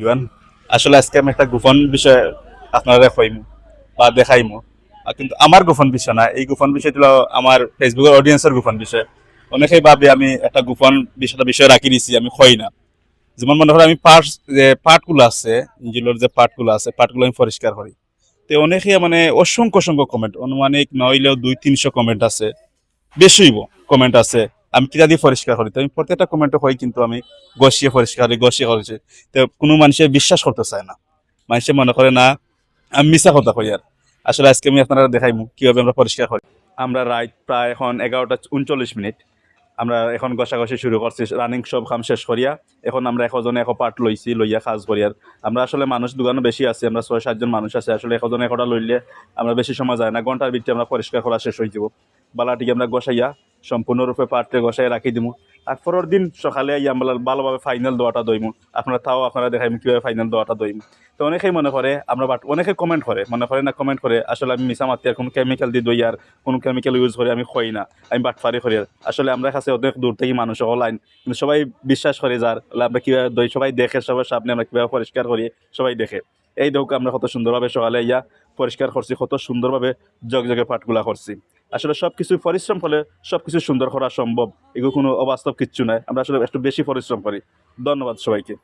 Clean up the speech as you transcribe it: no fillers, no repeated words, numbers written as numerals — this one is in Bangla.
ইউয়ান আসলে আজকে আমি একটা গোপন বিষয় আপনারা কইমু বা দেখাইমু কিন্তু আমার গোপন বিষয় না এই গোপন বিষয়টি হলো আমার ফেসবুকের অডিয়েন্সের গোপন বিষয় অনেকেই ভাবে আমি একটা গোপন বিষয় রাখি দিছি আমি কই না যেমন মনে করেন আমি যে পার্টগুলো আছে ইঞ্জিলের যে পার্টগুলো আছে পার্টগুলো আমি পরিষ্কার করি তো অনেকেই মানে অসংখ্য অসংখ্য কমেন্ট অনুমানিক নইলেও 200-300 কমেন্ট আছে বেশিইব কমেন্ট আছে আমি কিতা দিয়ে পরিষ্কার করি তো আমি প্রত্যেকটা কমেন্টে হয় কিন্তু আমি গসিয়ে পরিষ্কার করি গসিয়ে করেছি তো কোনো মানুষের বিশ্বাস করতে চায় না মানুষে মনে করে না আমি মিছা কথা কই আর আসলে আজকে আমি আপনারা দেখাইমু কিভাবে আমরা পরিষ্কার করি আমরা রাইট প্রায় এখন 11:39 আমরা এখন ঘষাঘষি শুরু করছি রানিং সব কাম শেষ করিয়া এখন আমরা একজনে এক পার্ট লইছি লইয়া কাজ করিয়ার আমরা আসলে মানুষ দোকানও বেশি আছে আমরা 6-7 জন মানুষ আছে আসলে একজনে একটা লইলে আমরা বেশি সময় যায় না ঘন্টার ভিতরে আমরা পরিষ্কার করা শেষ হয়ে যাব বালাটিকে আমরা গসাইয়া সম্পূর্ণরূপে পার্টে গসাই রাখি দিমু আর পরের দিন সকালে আমরা ভালোভাবে ফাইনাল দোয়াটা দইমু আপনারা তাও আপনারা দেখাইমু কীভাবে ফাইনাল দোয়াটা দইমু তো অনেকেই মনে করে আমরা অনেকে কমেন্ট করে মনে করে না কমেন্ট করে আসলে আমি মিশা মাতি আর কোনো কেমিক্যাল দিয়ে দই আর কোনো কেমিক্যাল ইউজ করে আমি খই না আমি বাটফারি করি আর আসলে আমরা কাছে অনেক দূর থেকে মানুষ অনলাইন কিন্তু সবাই বিশ্বাস করে যার আমরা কীভাবে দই সবাই দেখে সবার সামনে আমরা কীভাবে পরিষ্কার করি সবাই দেখে এই দৌকে আমরা কত সুন্দরভাবে সকালে ইয়া পরিষ্কার করছি কত সুন্দরভাবে জগে পাটগুলা করছি আসলে সব কিছু পরিশ্রম করলে সব কিছু সুন্দর করা সম্ভব এগুলো কোনো অবাস্তব কিচ্ছু নয় আমরা আসলে একটু বেশি পরিশ্রম করি ধন্যবাদ সবাইকে